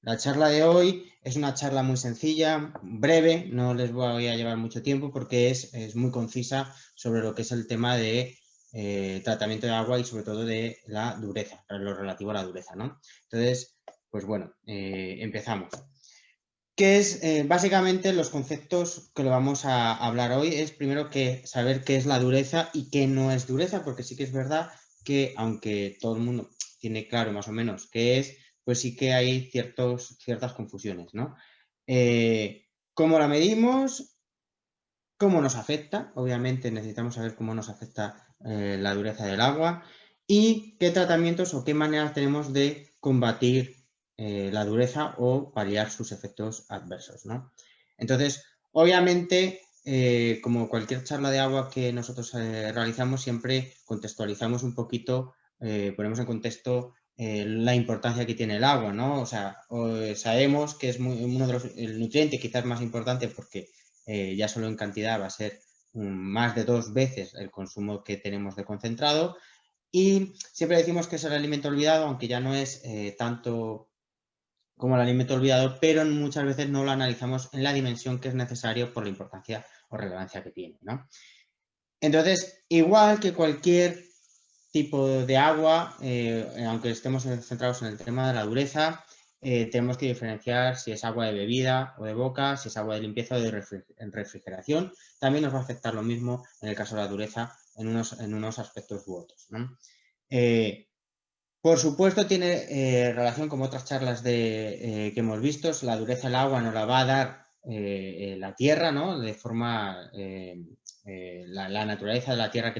La charla de hoy es una charla muy sencilla, breve, no les voy a llevar mucho tiempo porque es muy concisa sobre lo que es el tema de tratamiento de agua y sobre todo de la dureza, lo relativo a la dureza, ¿no? Entonces, pues bueno, empezamos. ¿Qué es básicamente los conceptos que lo vamos a hablar hoy? Es primero que saber qué es la dureza y qué no es dureza, porque sí que es verdad que aunque todo el mundo tiene claro más o menos qué es, pues sí que hay ciertas confusiones, ¿no? ¿Cómo la medimos? ¿Cómo nos afecta? Obviamente necesitamos saber cómo nos afecta la dureza del agua y qué tratamientos o qué maneras tenemos de combatir la dureza o paliar sus efectos adversos, ¿no? Entonces, obviamente, como cualquier charla de agua que nosotros realizamos, siempre contextualizamos un poquito, ponemos en contexto la importancia que tiene el agua, ¿no? O sea, sabemos que es uno de el nutriente quizás más importante porque ya solo en cantidad va a ser más de 2 veces el consumo que tenemos de concentrado. Y siempre decimos que es el alimento olvidado, aunque ya no es tanto como el alimento olvidado, pero muchas veces no lo analizamos en la dimensión que es necesario por la importancia o relevancia que tiene, ¿no? Entonces, igual que cualquier tipo de agua, aunque estemos centrados en el tema de la dureza, tenemos que diferenciar si es agua de bebida o de boca, si es agua de limpieza o de refrigeración. También nos va a afectar lo mismo en el caso de la dureza en unos aspectos u otros, ¿no? Por supuesto, tiene relación con otras charlas que hemos visto. La dureza del agua nos la va a dar la tierra, ¿no? De forma, la naturaleza de la tierra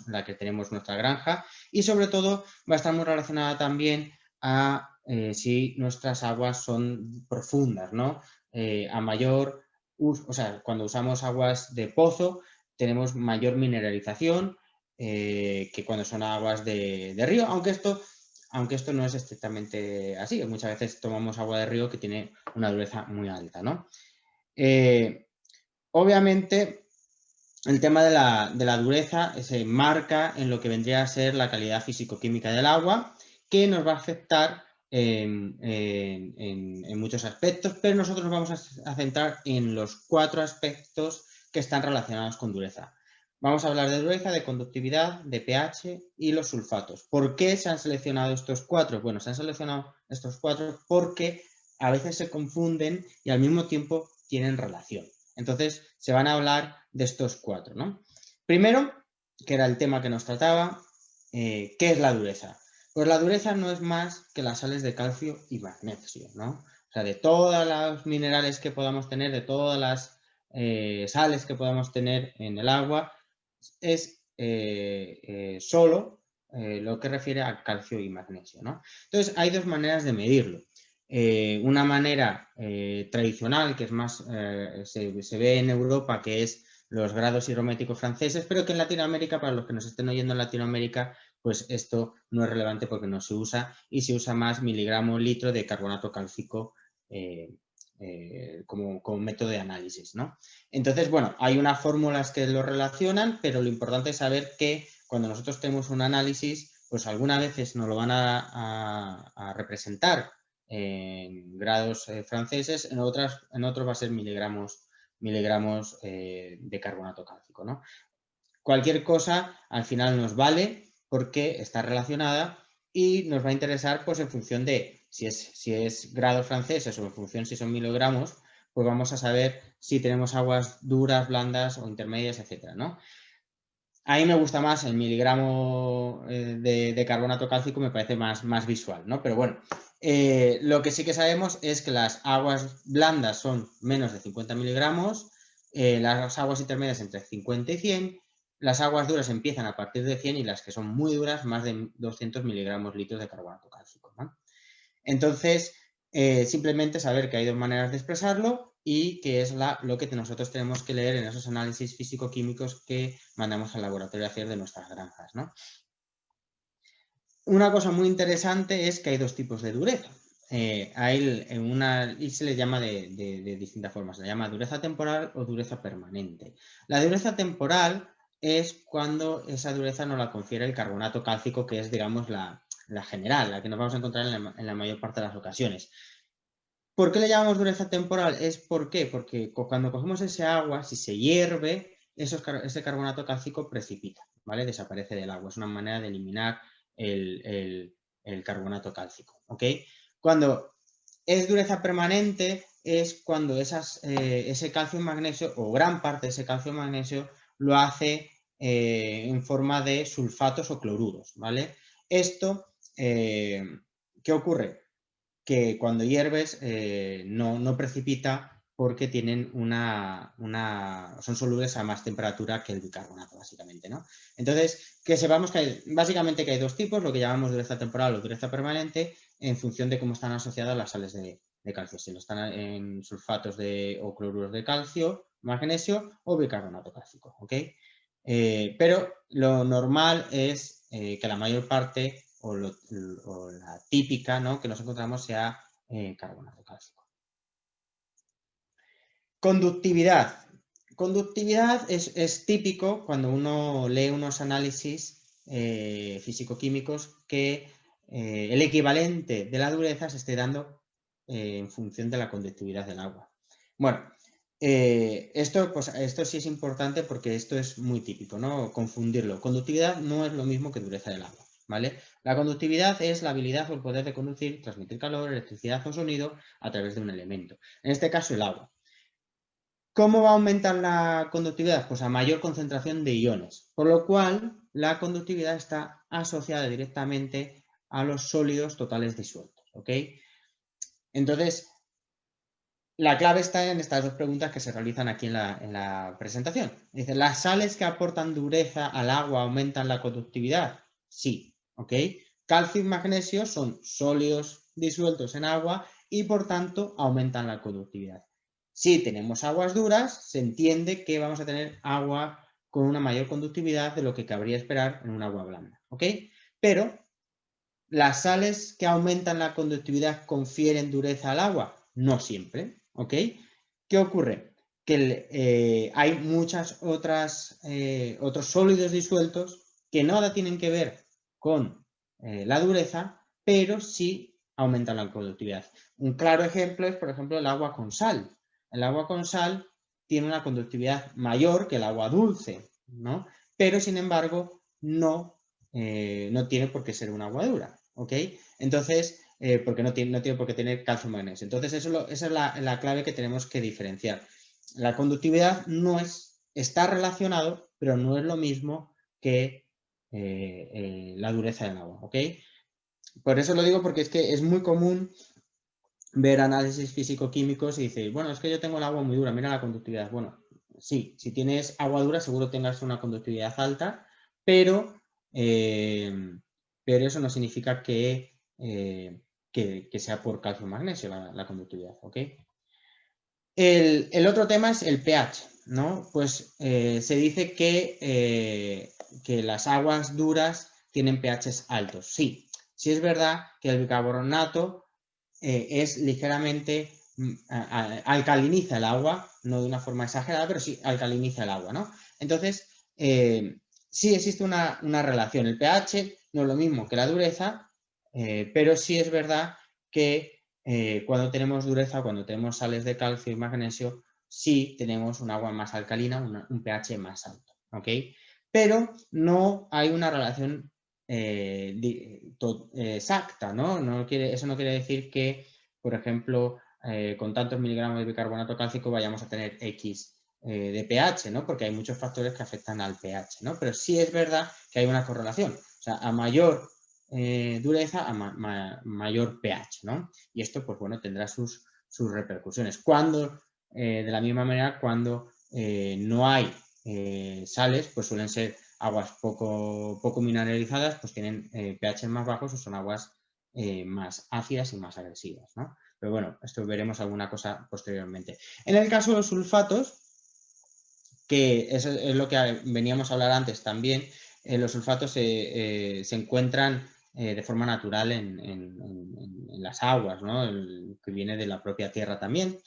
la que tenemos nuestra granja. Y sobre todo va a estar muy relacionada también a si nuestras aguas son profundas, ¿no? A mayor uso, o sea, cuando usamos aguas de pozo, tenemos mayor mineralización que cuando son aguas de río, aunque esto no es estrictamente así. Muchas veces tomamos agua de río que tiene una dureza muy alta, ¿no? Obviamente, el tema de la dureza se marca en lo que vendría a ser la calidad físico-química del agua, que nos va a afectar en muchos aspectos, pero nosotros nos vamos a centrar en los 4 aspectos que están relacionados con dureza. Vamos a hablar de dureza, de conductividad, de pH y los sulfatos. ¿Por qué se han seleccionado estos 4? Bueno, se han seleccionado estos 4 porque a veces se confunden y al mismo tiempo tienen relación. Entonces, se van a hablar de estos 4, ¿no? Primero, que era el tema que nos trataba, ¿qué es la dureza? Pues la dureza no es más que las sales de calcio y magnesio, ¿no? O sea, de todos los minerales que podamos tener, de todas las sales que podamos tener en el agua, es solo lo que refiere a calcio y magnesio, ¿no? Entonces, hay 2 maneras de medirlo. Una manera tradicional, que es más, se ve en Europa, que es los grados higrométricos franceses, pero que en Latinoamérica, para los que nos estén oyendo en Latinoamérica, pues esto no es relevante porque no se usa y se usa más miligramo litro de carbonato cálcico como método de análisis, ¿no? Entonces, bueno, hay unas fórmulas que lo relacionan, pero lo importante es saber que cuando nosotros tenemos un análisis, pues algunas veces nos lo van a representar en grados franceses, en otros va a ser miligramos de carbonato cálcico, ¿no? Cualquier cosa al final nos vale porque está relacionada y nos va a interesar pues en función de si es grados franceses o en función si son miligramos, pues vamos a saber si tenemos aguas duras, blandas o intermedias, etcétera, ¿no? A mí me gusta más el miligramo de carbonato cálcico, me parece más visual, ¿no? Pero bueno, lo que sí que sabemos es que las aguas blandas son menos de 50 miligramos, las aguas intermedias entre 50 y 100, las aguas duras empiezan a partir de 100 y las que son muy duras más de 200 miligramos litros de carbonato cálcico, ¿no? Entonces, simplemente saber que hay 2 maneras de expresarlo y que es lo que nosotros tenemos que leer en esos análisis físico-químicos que mandamos al laboratorio a hacer de nuestras granjas, ¿no? Una cosa muy interesante es que hay 2 tipos de dureza. Y se le llama de distintas formas. Se le llama dureza temporal o dureza permanente. La dureza temporal es cuando esa dureza nos la confiere el carbonato cálcico, que es, digamos, la general, la que nos vamos a encontrar en la mayor parte de las ocasiones. ¿Por qué le llamamos dureza temporal? ¿Por qué? Porque cuando cogemos ese agua, si se hierve, ese carbonato cálcico precipita, ¿vale? Desaparece del agua. Es una manera de eliminar el carbonato cálcico, ¿ok? Cuando es dureza permanente es cuando ese calcio y magnesio, o gran parte de ese calcio y magnesio, lo hace en forma de sulfatos o cloruros, ¿vale? Esto, ¿qué ocurre? Que cuando hierves no precipita porque tienen son solubles a más temperatura que el bicarbonato, básicamente, ¿no? Entonces, que sepamos que básicamente que hay dos tipos, lo que llamamos dureza temporal o dureza permanente, en función de cómo están asociadas las sales de calcio, si lo están en sulfatos o cloruros de calcio, magnesio o bicarbonato cálcico, ¿ok? Pero lo normal es que la mayor parte o la típica, ¿no?, que nos encontramos sea carbonato cálcico. Conductividad. Conductividad es típico cuando uno lee unos análisis físico-químicos que el equivalente de la dureza se esté dando en función de la conductividad del agua. Bueno, esto sí es importante porque esto es muy típico, ¿no? Confundirlo. Conductividad no es lo mismo que dureza del agua, ¿vale? La conductividad es la habilidad o el poder de conducir, transmitir calor, electricidad o sonido a través de un elemento. En este caso, el agua. ¿Cómo va a aumentar la conductividad? Pues a mayor concentración de iones, por lo cual la conductividad está asociada directamente a los sólidos totales disueltos, ¿ok? Entonces, la clave está en estas dos preguntas que se realizan aquí en la presentación. Dice, ¿las sales que aportan dureza al agua aumentan la conductividad? Sí, ¿ok? Calcio y magnesio son sólidos disueltos en agua y por tanto aumentan la conductividad. Si tenemos aguas duras, se entiende que vamos a tener agua con una mayor conductividad de lo que cabría esperar en un agua blanda, ¿ok? Pero, ¿las sales que aumentan la conductividad confieren dureza al agua? No siempre, ¿ok? ¿Qué ocurre? Que hay muchas otros sólidos disueltos que nada tienen que ver con la dureza, pero sí aumentan la conductividad. Un claro ejemplo es, por ejemplo, el agua con sal. El agua con sal tiene una conductividad mayor que el agua dulce, ¿no? Pero, sin embargo, no tiene por qué ser un agua dura, ¿ok? Entonces, porque no tiene por qué tener calcio y magnesio. Entonces, esa es la clave que tenemos que diferenciar. La conductividad está relacionado, pero no es lo mismo que la dureza del agua, ¿ok? Por eso lo digo, porque es que es muy común ver análisis físico-químicos y dice, bueno, es que yo tengo el agua muy dura, mira la conductividad. Bueno, sí, si tienes agua dura seguro tengas una conductividad alta, pero eso no significa que sea por calcio o magnesio la conductividad, ¿ok? El otro tema es el pH, ¿no? Pues se dice que las aguas duras tienen pHs altos. Sí, sí es verdad que el bicarbonato es ligeramente, alcaliniza el agua, no de una forma exagerada, pero sí alcaliniza el agua, ¿no? Entonces, sí existe una relación. El pH no es lo mismo que la dureza, pero sí es verdad que cuando tenemos dureza, cuando tenemos sales de calcio y magnesio, sí tenemos un agua más alcalina, un pH más alto, ¿ok? Pero no hay una relación exacta, ¿no? Eso no quiere decir que, por ejemplo, con tantos miligramos de bicarbonato cálcico vayamos a tener X de pH, ¿no? Porque hay muchos factores que afectan al pH, ¿no? Pero sí es verdad que hay una correlación. O sea, a mayor dureza, a mayor pH, ¿no? Y esto, pues bueno, tendrá sus repercusiones. De la misma manera, cuando no hay sales, pues suelen ser aguas poco mineralizadas, pues tienen pH más bajos o son aguas más ácidas y más agresivas, ¿no? Pero bueno, esto veremos alguna cosa posteriormente. En el caso de los sulfatos, que es lo que veníamos a hablar antes también, los sulfatos se encuentran de forma natural en las aguas, ¿no? Que viene de la propia tierra también.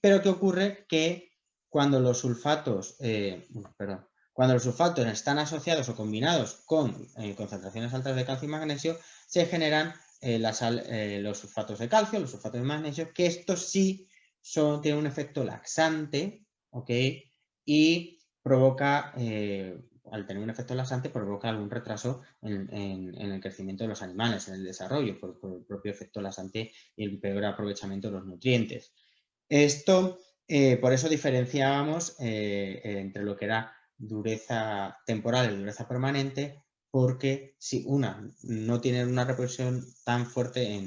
Pero ¿qué ocurre? Que cuando los sulfatos, están asociados o combinados con concentraciones altas de calcio y magnesio, se generan los sulfatos de calcio, los sulfatos de magnesio, que estos sí tienen un efecto laxante, ¿ok? Y provoca, al tener un efecto laxante, provoca algún retraso en el crecimiento de los animales, en el desarrollo, por el propio efecto laxante y el peor aprovechamiento de los nutrientes. Esto, por eso diferenciábamos entre lo que era dureza temporal y dureza permanente, porque si una no tiene una repercusión tan fuerte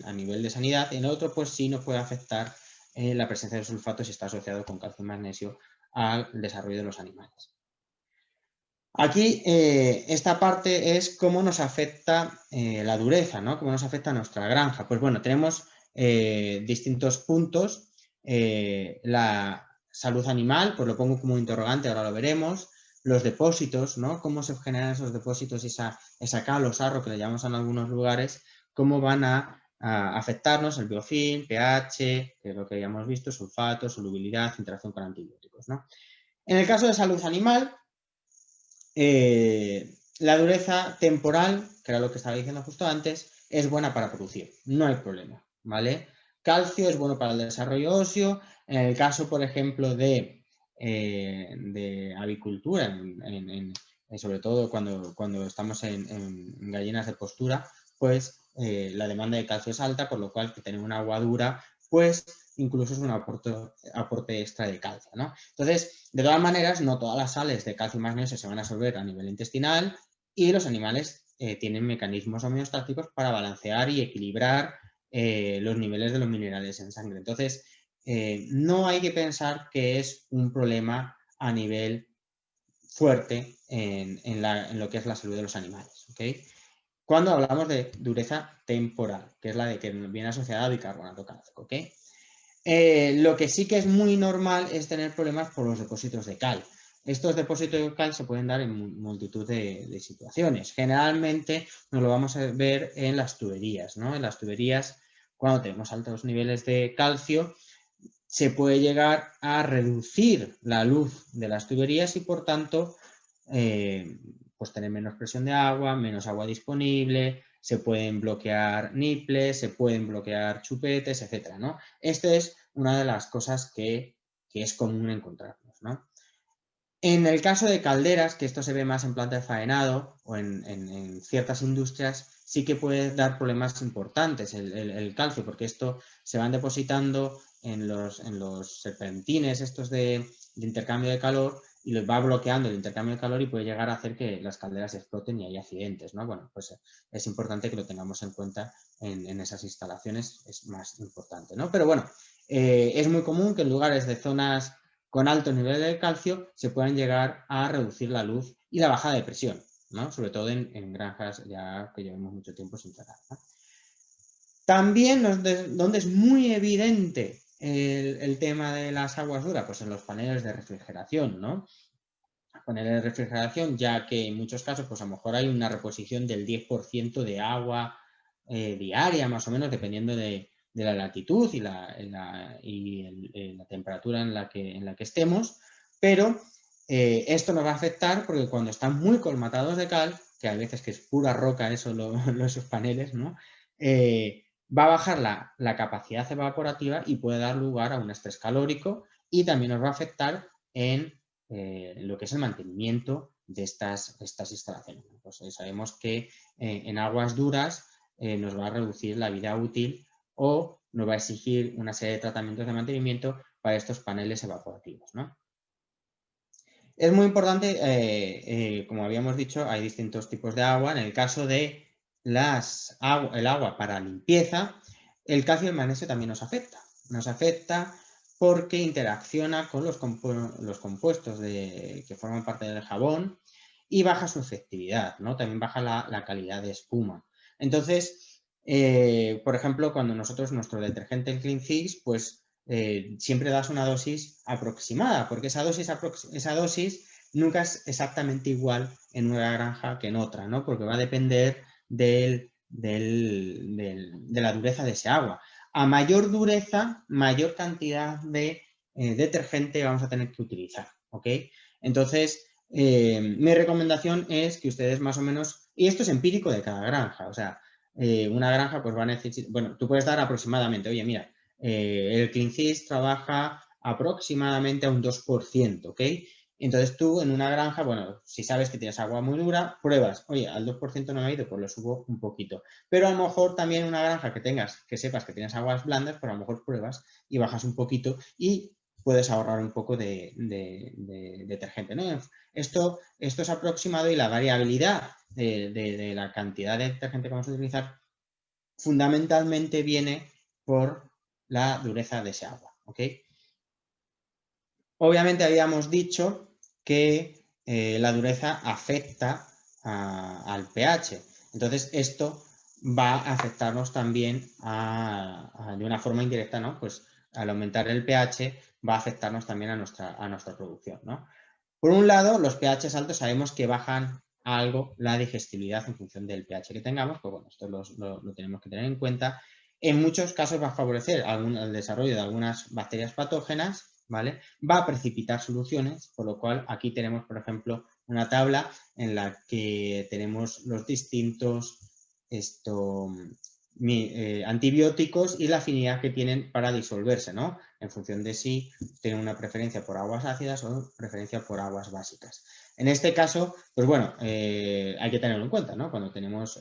a nivel de sanidad, en otro pues sí nos puede afectar la presencia de sulfatos si está asociado con calcio y magnesio al desarrollo de los animales. Aquí esta parte es cómo nos afecta la dureza, ¿no? Cómo nos afecta nuestra granja. Pues bueno, tenemos distintos puntos. La salud animal, pues lo pongo como interrogante, ahora lo veremos. Los depósitos, ¿no? Cómo se generan esos depósitos, esa cal o sarro que le llamamos en algunos lugares, cómo van a afectarnos el biofilm, pH, que es lo que ya hemos visto, sulfato, solubilidad, interacción con antibióticos, ¿no? En el caso de salud animal, la dureza temporal, que era lo que estaba diciendo justo antes, es buena para producir, no hay problema, ¿vale? Calcio es bueno para el desarrollo óseo. En el caso, por ejemplo, de avicultura, sobre todo cuando estamos en gallinas de postura, pues la demanda de calcio es alta, por lo cual que tener una agua dura, pues incluso es un aporte extra de calcio, ¿no? Entonces, de todas maneras, no todas las sales de calcio y magnesio se van a absorber a nivel intestinal y los animales tienen mecanismos homeostáticos para balancear y equilibrar los niveles de los minerales en sangre. Entonces, no hay que pensar que es un problema a nivel fuerte en lo que es la salud de los animales, ¿ok? Cuando hablamos de dureza temporal, que es la de que viene asociada a bicarbonato cálcico, ¿ok? Lo que sí que es muy normal es tener problemas por los depósitos de cal. Estos depósitos de cal se pueden dar en multitud de situaciones. Generalmente nos lo vamos a ver en las tuberías, ¿no? En las tuberías, cuando tenemos altos niveles de calcio, se puede llegar a reducir la luz de las tuberías y, por tanto, pues tener menos presión de agua, menos agua disponible, se pueden bloquear niples, se pueden bloquear chupetes, etcétera, ¿no? Esta es una de las cosas que es común encontrarnos, ¿no? En el caso de calderas, que esto se ve más en planta de faenado o en ciertas industrias, sí que puede dar problemas importantes el calcio, porque esto se van depositando en los serpentines estos de intercambio de calor y les va bloqueando el intercambio de calor y puede llegar a hacer que las calderas exploten y haya accidentes, ¿no? Bueno, pues es importante que lo tengamos en cuenta en esas instalaciones, es más importante, ¿no? Pero bueno, es muy común que en lugares de zonas con alto nivel de calcio se puedan llegar a reducir la luz y la bajada de presión, ¿no? Sobre todo en granjas ya que llevamos mucho tiempo sin tratar, ¿no? También donde es muy evidente el tema de las aguas duras, pues en los paneles de refrigeración, ¿no? Paneles de refrigeración, ya que en muchos casos, pues a lo mejor hay una reposición del 10% de agua diaria, más o menos, dependiendo de la latitud y la temperatura en la que estemos, pero esto nos va a afectar porque cuando están muy colmatados de cal, que a veces que es pura roca eso, esos paneles, ¿no? Va a bajar la capacidad evaporativa y puede dar lugar a un estrés calórico y también nos va a afectar en lo que es el mantenimiento de estas instalaciones. Pues sabemos que en aguas duras nos va a reducir la vida útil o nos va a exigir una serie de tratamientos de mantenimiento para estos paneles evaporativos, ¿no? Es muy importante, como habíamos dicho, hay distintos tipos de agua. En el caso de el agua para limpieza, el calcio y el magnesio también nos afecta. Nos afecta porque interacciona con los compuestos que forman parte del jabón y baja su efectividad, ¿no? También baja la calidad de espuma. Entonces, por ejemplo, cuando nuestro detergente, el Clean Fix, pues siempre das una dosis aproximada, porque esa dosis nunca es exactamente igual en una granja que en otra, ¿no? Porque va a depender de la dureza de ese agua. A mayor dureza, mayor cantidad de detergente vamos a tener que utilizar, ¿ok? Entonces, mi recomendación es que ustedes más o menos, y esto es empírico de cada granja, o sea, una granja pues va a necesitar, bueno, tú puedes dar aproximadamente, oye, mira, el CleanSys trabaja aproximadamente a un 2%, ¿ok? Entonces tú en una granja, bueno, si sabes que tienes agua muy dura, pruebas, oye, al 2% no me ha ido, pues lo subo un poquito. Pero a lo mejor también una granja que sepas que tienes aguas blandas, pues a lo mejor pruebas y bajas un poquito y puedes ahorrar un poco de detergente, ¿no? Esto es aproximado y la variabilidad de la cantidad de detergente que vamos a utilizar fundamentalmente viene por la dureza de ese agua, ¿ok? Obviamente habíamos dicho que la dureza afecta al pH. Entonces, esto va a afectarnos también de una forma indirecta, ¿no? Pues al aumentar el pH va a afectarnos también a nuestra producción, ¿no? Por un lado, los pH altos sabemos que bajan algo la digestibilidad en función del pH que tengamos, pues bueno, esto lo tenemos que tener en cuenta. En muchos casos va a favorecer el desarrollo de algunas bacterias patógenas, ¿vale? Va a precipitar soluciones, por lo cual aquí tenemos, por ejemplo, una tabla en la que tenemos los distintos antibióticos y la afinidad que tienen para disolverse, ¿no? En función de si tienen una preferencia por aguas ácidas o preferencia por aguas básicas. En este caso, pues bueno, hay que tenerlo en cuenta, ¿no? Cuando tenemos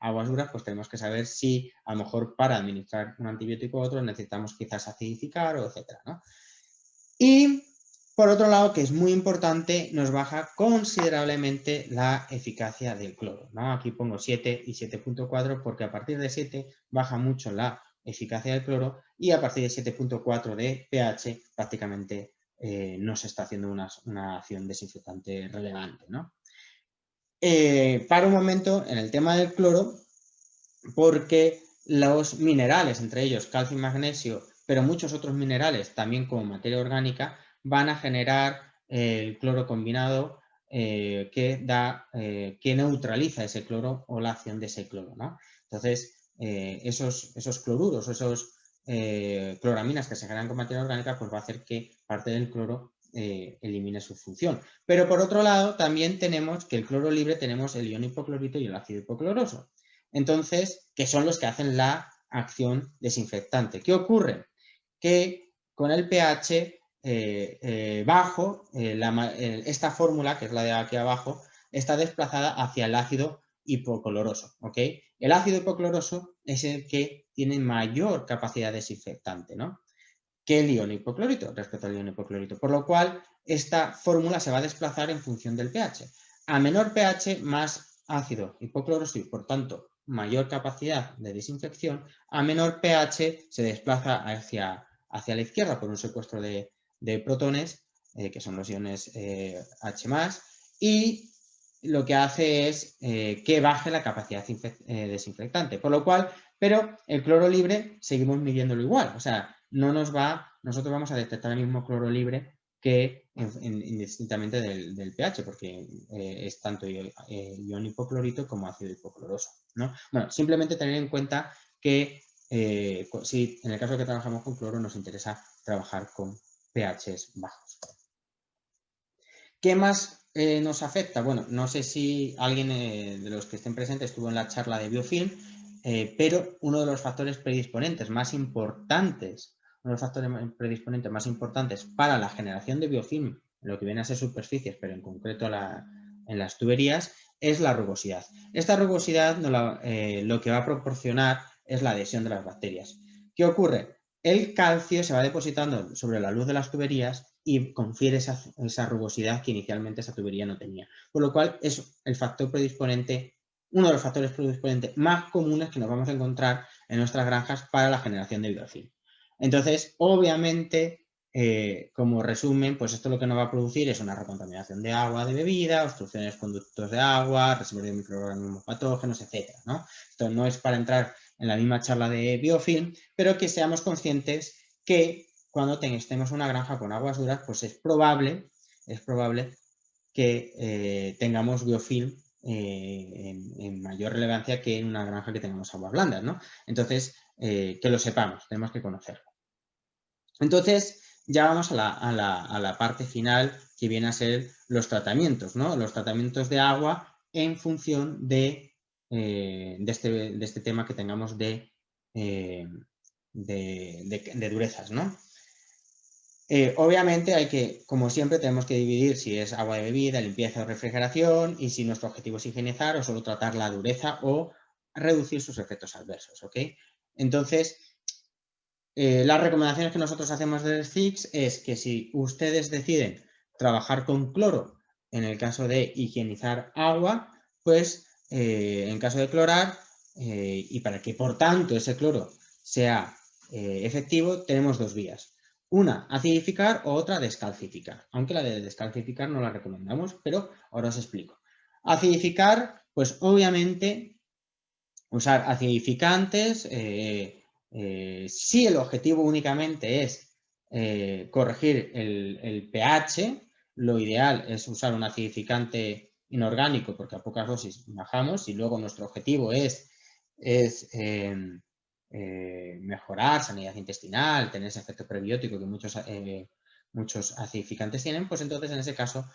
aguas duras, pues tenemos que saber si a lo mejor para administrar un antibiótico u otro necesitamos quizás acidificar o etcétera, ¿no? Y por otro lado, que es muy importante, nos baja considerablemente la eficacia del cloro, ¿no? Aquí pongo 7 y 7.4 porque a partir de 7 baja mucho la eficacia del cloro y a partir de 7.4 de pH prácticamente no se está haciendo una acción desinfectante relevante, ¿no? Para un momento en el tema del cloro, porque los minerales, entre ellos calcio y magnesio, pero muchos otros minerales, también como materia orgánica, van a generar el cloro combinado que neutraliza ese cloro o la acción de ese cloro, ¿no? Entonces, esos cloruros, esos cloraminas que se generan con materia orgánica, pues va a hacer que parte del cloro elimine su función. Pero por otro lado, también tenemos que el cloro libre tenemos el ion hipoclorito y el ácido hipocloroso. Entonces, que son los que hacen la acción desinfectante. ¿Qué ocurre? Que con el pH bajo, esta fórmula, que es la de aquí abajo, está desplazada hacia el ácido hipocloroso, ¿ok? El ácido hipocloroso es el que tiene mayor capacidad desinfectante, ¿no? Que el ion hipoclorito respecto al ion hipoclorito, por lo cual esta fórmula se va a desplazar en función del pH. A menor pH, más ácido hipocloroso y por tanto mayor capacidad de desinfección. A menor pH se desplaza hacia la izquierda por un secuestro de protones, que son los iones H+, y lo que hace es que baje la capacidad desinfectante, por lo cual, pero el cloro libre seguimos midiéndolo igual, o sea, nosotros vamos a detectar el mismo cloro libre que indistintamente del pH, porque es tanto ion hipoclorito como ácido hipocloroso, ¿no? Bueno, simplemente tener en cuenta que si en el caso de que trabajamos con cloro nos interesa trabajar con pHs bajos. ¿Qué más nos afecta? Bueno, no sé si alguien de los que estén presentes estuvo en la charla de biofilm, pero uno de los factores predisponentes más importantes para la generación de biofilm, en lo que viene a ser superficies, pero en concreto en las tuberías, es la rugosidad. Esta rugosidad lo que va a proporcionar es la adhesión de las bacterias. ¿Qué ocurre? El calcio se va depositando sobre la luz de las tuberías y confiere esa rugosidad que inicialmente esa tubería no tenía. Por lo cual es el factor predisponente, uno de los factores predisponentes más comunes que nos vamos a encontrar en nuestras granjas para la generación de biofilm. Entonces, obviamente, como resumen, pues esto lo que nos va a producir es una recontaminación de agua de bebida, obstrucciones de conductos de agua, reservas de microorganismos patógenos, etc., ¿no? Esto no es para entrar en la misma charla de biofilm, pero que seamos conscientes que cuando estemos una granja con aguas duras, pues es probable que tengamos biofilm en mayor relevancia que en una granja que tengamos aguas blandas, ¿no? Entonces, que lo sepamos, tenemos que conocerlo. Entonces, ya vamos a la parte final que viene a ser los tratamientos, ¿no? Los tratamientos de agua en función de de este tema que tengamos de durezas, ¿no? Obviamente hay que, como siempre, tenemos que dividir si es agua de bebida, limpieza o refrigeración y si nuestro objetivo es higienizar o solo tratar la dureza o reducir sus efectos adversos, ¿ok? Entonces, las recomendaciones que nosotros hacemos del CICS es que si ustedes deciden trabajar con cloro en el caso de higienizar agua, pues en caso de clorar y para que por tanto ese cloro sea efectivo, tenemos dos vías. Una, acidificar o otra, descalcificar. Aunque la de descalcificar no la recomendamos, pero ahora os explico. Acidificar, pues obviamente usar acidificantes. Si el objetivo únicamente es corregir el pH, lo ideal es usar un acidificante inorgánico porque a pocas dosis bajamos. Si luego nuestro objetivo es mejorar sanidad intestinal, tener ese efecto prebiótico que muchos acidificantes tienen, pues entonces en ese caso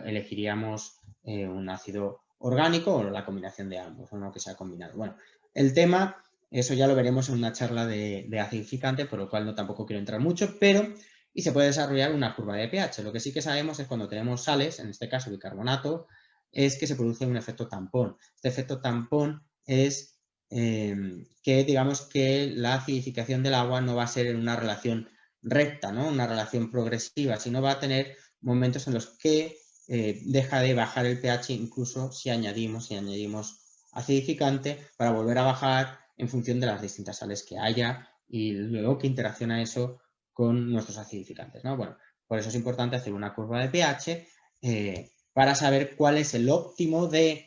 elegiríamos un ácido orgánico o la combinación de ambos, uno que sea combinado. Bueno, el tema, eso ya lo veremos en una charla de acidificante, por lo cual no tampoco quiero entrar mucho, pero y se puede desarrollar una curva de pH. Lo que sí que sabemos es cuando tenemos sales, en este caso bicarbonato, es que se produce un efecto tampón. Este efecto tampón es que digamos que la acidificación del agua no va a ser en una relación recta, ¿no? Una relación progresiva, sino va a tener momentos en los que deja de bajar el pH incluso si añadimos acidificante para volver a bajar en función de las distintas sales que haya y luego que interacciona eso con nuestros acidificantes, ¿no? Bueno, por eso es importante hacer una curva de pH para saber cuál es el óptimo de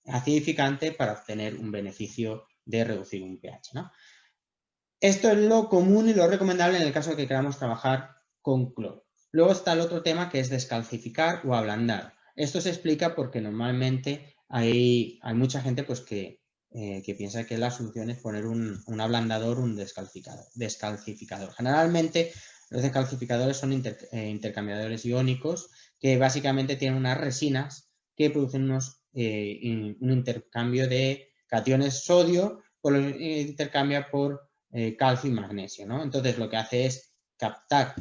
acidificante para obtener un beneficio de reducir un pH, ¿no? Esto es lo común y lo recomendable en el caso de que queramos trabajar con cloro. Luego está el otro tema que es descalcificar o ablandar. Esto se explica porque normalmente hay mucha gente pues, que piensa que la solución es poner un ablandador, un descalcificador. Generalmente los descalcificadores son intercambiadores iónicos que básicamente tienen unas resinas que producen un intercambio de cationes sodio, intercambia por calcio y magnesio, ¿no? Entonces lo que hace es captar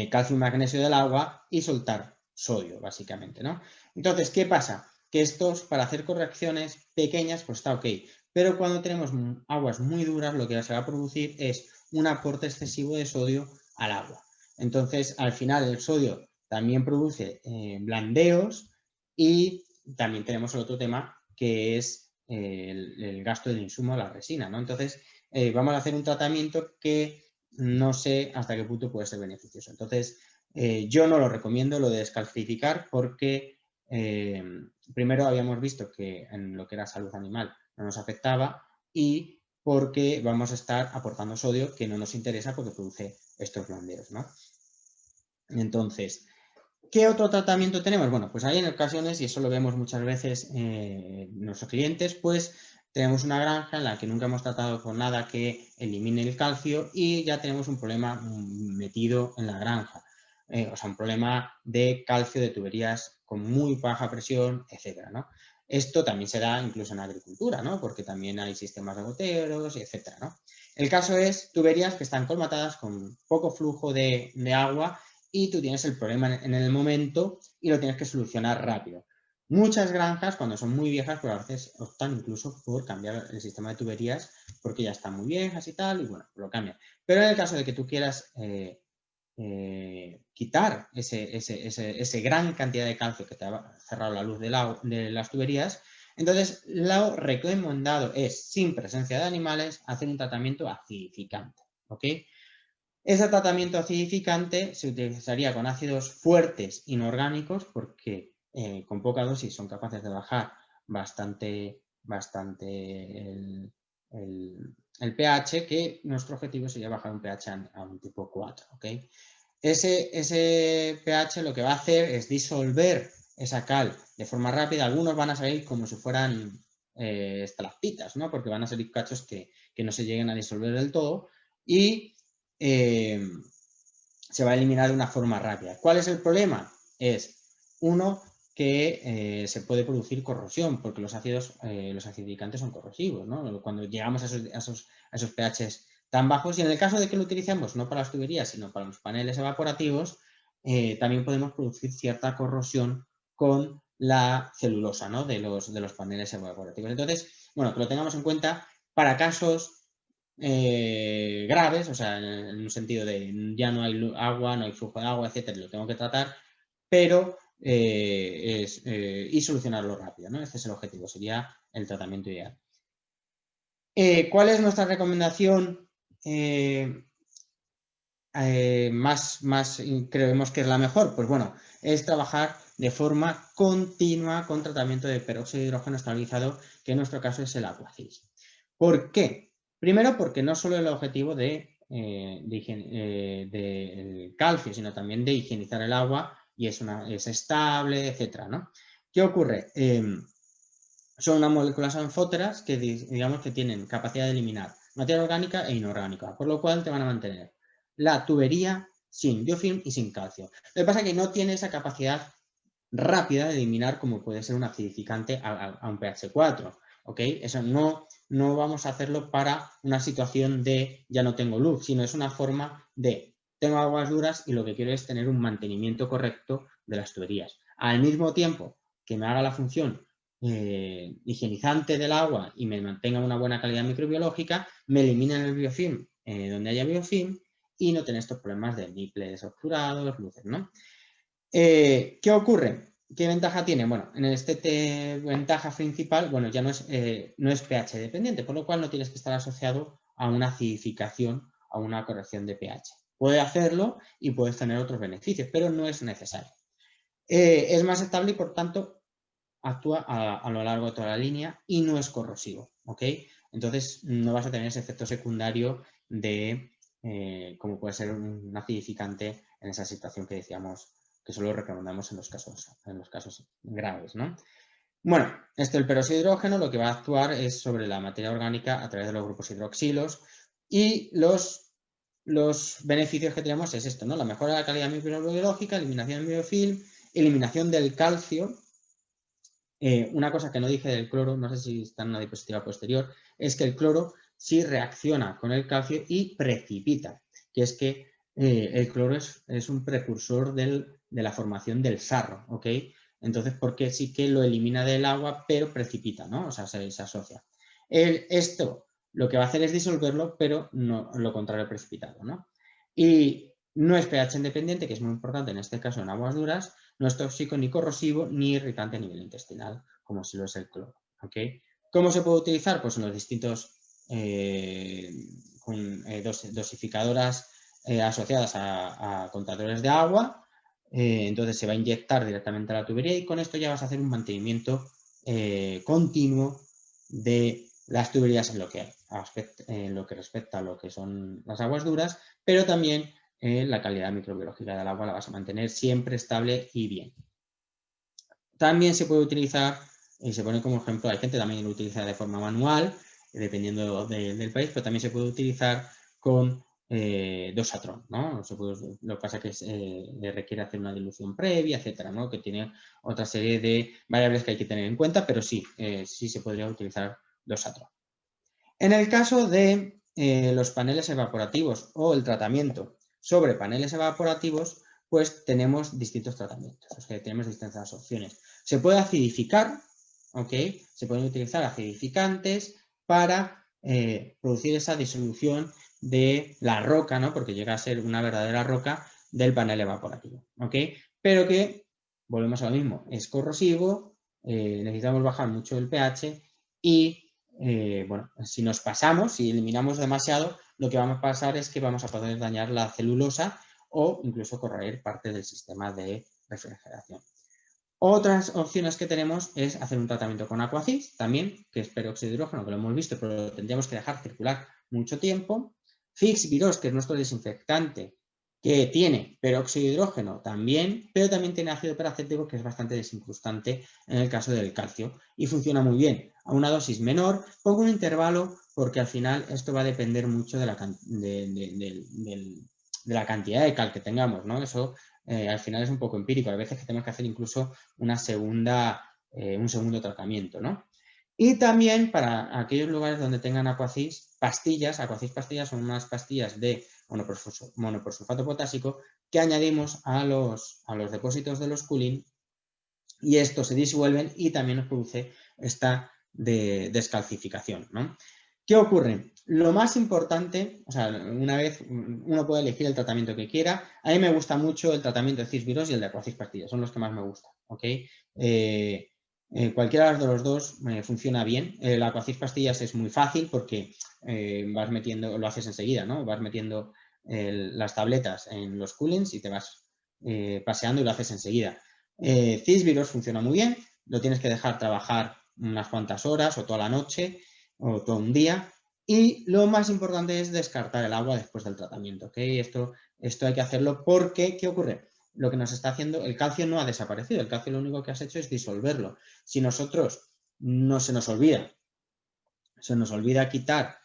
calcio y magnesio del agua y soltar sodio, básicamente, ¿no? Entonces, ¿qué pasa? Que estos, para hacer correcciones pequeñas, pues está ok. Pero cuando tenemos aguas muy duras, lo que se va a producir es un aporte excesivo de sodio al agua. Entonces, al final, el sodio también produce blandeos y también tenemos el otro tema que es el gasto del insumo, la resina, ¿no? Entonces, vamos a hacer un tratamiento que no sé hasta qué punto puede ser beneficioso. Entonces, yo no lo recomiendo lo de descalcificar porque primero habíamos visto que en lo que era salud animal no nos afectaba y porque vamos a estar aportando sodio que no nos interesa porque produce estos blandeos, ¿no? Entonces, ¿qué otro tratamiento tenemos? Bueno, pues hay en ocasiones, y eso lo vemos muchas veces nuestros clientes, pues tenemos una granja en la que nunca hemos tratado con nada que elimine el calcio y ya tenemos un problema metido en la granja. O sea, un problema de calcio de tuberías con muy baja presión, etcétera, ¿no? Esto también se da incluso en agricultura, ¿no? Porque también hay sistemas de goteros, etcétera, ¿no? El caso es tuberías que están colmatadas con poco flujo de agua y tú tienes el problema en el momento y lo tienes que solucionar rápido. Muchas granjas, cuando son muy viejas, pues a veces optan incluso por cambiar el sistema de tuberías porque ya están muy viejas y tal, y bueno, lo cambian. Pero en el caso de que tú quieras quitar ese gran cantidad de calcio que te ha cerrado la luz de las tuberías, entonces lo recomendado es, sin presencia de animales, hacer un tratamiento acidificante, ¿ok? Ese tratamiento acidificante se utilizaría con ácidos fuertes inorgánicos porque con poca dosis son capaces de bajar bastante el pH, que nuestro objetivo sería bajar un pH a un tipo 4. ¿Okay? Ese pH lo que va a hacer es disolver esa cal de forma rápida. Algunos van a salir como si fueran estalactitas, ¿no? Porque van a salir cachos que no se lleguen a disolver del todo y se va a eliminar de una forma rápida. ¿Cuál es el problema? Es, uno, que se puede producir corrosión, porque los acidificantes son corrosivos, ¿no? Cuando llegamos a esos pHs tan bajos, y en el caso de que lo utilicemos no para las tuberías, sino para los paneles evaporativos, también podemos producir cierta corrosión con la celulosa, ¿no? de los paneles evaporativos. Entonces, bueno, que lo tengamos en cuenta para casos graves, o sea, en un sentido de ya no hay agua, no hay flujo de agua, etcétera, lo tengo que tratar, pero y solucionarlo rápido, ¿no? Este es el objetivo, sería el tratamiento ideal. ¿Cuál es nuestra recomendación más creemos que es la mejor? Pues bueno, es trabajar de forma continua con tratamiento de peróxido de hidrógeno estabilizado, que en nuestro caso es el Aquacis. ¿Por qué? Primero, porque no solo el objetivo del calcio, sino también de higienizar el agua y es estable, etcétera, ¿no? ¿Qué ocurre? Son unas moléculas anfóteras que digamos que tienen capacidad de eliminar materia orgánica e inorgánica, por lo cual te van a mantener la tubería sin biofilm y sin calcio. Lo que pasa es que no tiene esa capacidad rápida de eliminar como puede ser un acidificante a un pH 4, ¿ok? Eso no vamos a hacerlo para una situación de ya no tengo luz, sino es una forma de tengo aguas duras y lo que quiero es tener un mantenimiento correcto de las tuberías. Al mismo tiempo que me haga la función higienizante del agua y me mantenga una buena calidad microbiológica, me eliminen el biofilm donde haya biofilm y no tener estos problemas de nipples obturados, luces, ¿no? ¿Qué ocurre? ¿Qué ventaja tiene? Bueno, en este ventaja principal, bueno, ya no es pH dependiente, por lo cual no tienes que estar asociado a una acidificación, a una corrección de pH. Puede hacerlo y puedes tener otros beneficios, pero no es necesario. Es más estable y, por tanto, actúa a lo largo de toda la línea y no es corrosivo, ¿ok? Entonces no vas a tener ese efecto secundario de como puede ser un acidificante en esa situación que decíamos que solo recomendamos en los casos graves, ¿no? Bueno, el peróxido de hidrógeno lo que va a actuar es sobre la materia orgánica a través de los grupos hidroxilos y los beneficios que tenemos es esto, ¿no? La mejora de la calidad microbiológica, eliminación del biofilm, eliminación del calcio. Una cosa que no dije del cloro, no sé si está en una diapositiva posterior, es que el cloro sí reacciona con el calcio y precipita, que es que el cloro es un precursor de la formación del sarro, ¿ok? Entonces, porque sí que lo elimina del agua, pero precipita, ¿no? O sea, se asocia. Esto lo que va a hacer es disolverlo, pero no lo contrario precipitado, ¿no? Y no es pH independiente, que es muy importante en este caso en aguas duras, no es tóxico ni corrosivo ni irritante a nivel intestinal, como si lo es el cloro, ¿ok? ¿Cómo se puede utilizar? Pues en los distintos dosificadoras asociadas a contadores de agua, entonces se va a inyectar directamente a la tubería y con esto ya vas a hacer un mantenimiento continuo de las tuberías en lo que respecta a lo que son las aguas duras, pero también la calidad microbiológica del agua la vas a mantener siempre estable y bien. También se puede utilizar, y se pone como ejemplo, hay gente también que lo utiliza de forma manual, dependiendo del país, pero también se puede utilizar con dosatrón, ¿no? Lo que pasa es que requiere hacer una dilución previa, etcétera, ¿no? Que tiene otra serie de variables que hay que tener en cuenta, pero sí, sí se podría utilizar dosatrón. En el caso de los paneles evaporativos o el tratamiento sobre paneles evaporativos, pues tenemos distintos tratamientos, o sea, tenemos distintas opciones. Se puede acidificar, ¿ok? Se pueden utilizar acidificantes para producir esa disolución de la roca, ¿no? Porque llega a ser una verdadera roca del panel evaporativo, ¿ok? Pero que, volvemos a lo mismo, es corrosivo, necesitamos bajar mucho el pH y bueno, si nos pasamos, si eliminamos demasiado, lo que va a pasar es que vamos a poder dañar la celulosa o incluso corroer parte del sistema de refrigeración. Otras opciones que tenemos es hacer un tratamiento con Aquacis, también, que es peróxido de hidrógeno, que lo hemos visto, pero lo tendríamos que dejar circular mucho tiempo. Fix Viros, que es nuestro desinfectante, que tiene peróxido de hidrógeno también, pero también tiene ácido peracético, que es bastante desincrustante en el caso del calcio y funciona muy bien a una dosis menor. Pongo un intervalo porque al final esto va a depender mucho de la cantidad de cal que tengamos, ¿no? Eso al final es un poco empírico. Hay veces que tenemos que hacer incluso un segundo tratamiento, ¿no? Y también para aquellos lugares donde tengan Aquacis pastillas. Aquacis pastillas son unas pastillas de monoporsulfato potásico que añadimos a los depósitos de los cooling, y estos se disuelven y también nos produce esta descalcificación, ¿no? ¿Qué ocurre? Lo más importante, o sea, una vez uno puede elegir el tratamiento que quiera. A mí me gusta mucho el tratamiento de Cisviros y el de Aquacis pastillas, son los que más me gustan, ¿ok? Cualquiera de los dos funciona bien. El Aquacis pastillas es muy fácil porque vas metiendo, lo haces enseguida, ¿no? Vas metiendo las tabletas en los coolings y te vas paseando y lo haces enseguida. Cisviros funciona muy bien, lo tienes que dejar trabajar unas cuantas horas o toda la noche o todo un día, y lo más importante es descartar el agua después del tratamiento, ¿ok? Esto hay que hacerlo porque, ¿qué ocurre? Lo que nos está haciendo, el calcio no ha desaparecido, el calcio lo único que has hecho es disolverlo. Si nosotros no se nos olvida quitar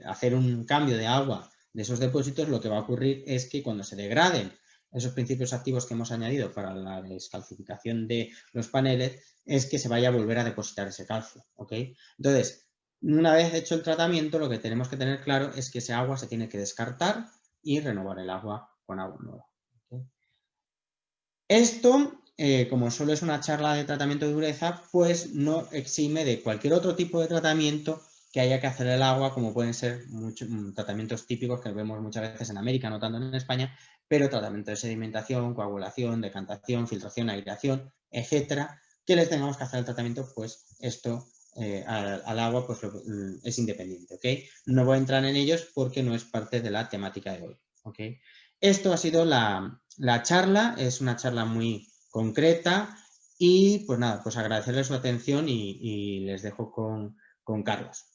hacer un cambio de agua de esos depósitos, lo que va a ocurrir es que cuando se degraden esos principios activos que hemos añadido para la descalcificación de los paneles, es que se vaya a volver a depositar ese calcio, ¿ok? Entonces, una vez hecho el tratamiento, lo que tenemos que tener claro es que ese agua se tiene que descartar y renovar el agua con agua nueva, ¿okay? Esto, como solo es una charla de tratamiento de dureza, pues no exime de cualquier otro tipo de tratamiento que haya que hacer el agua, como pueden ser tratamientos típicos que vemos muchas veces en América, no tanto en España, pero tratamiento de sedimentación, coagulación, decantación, filtración, aireación, etcétera, que les tengamos que hacer el tratamiento, pues esto al agua pues es independiente, ¿ok? No voy a entrar en ellos porque no es parte de la temática de hoy, ¿ok? Esto ha sido la charla, es una charla muy concreta y pues nada, pues agradecerles su atención y les dejo con Carlos.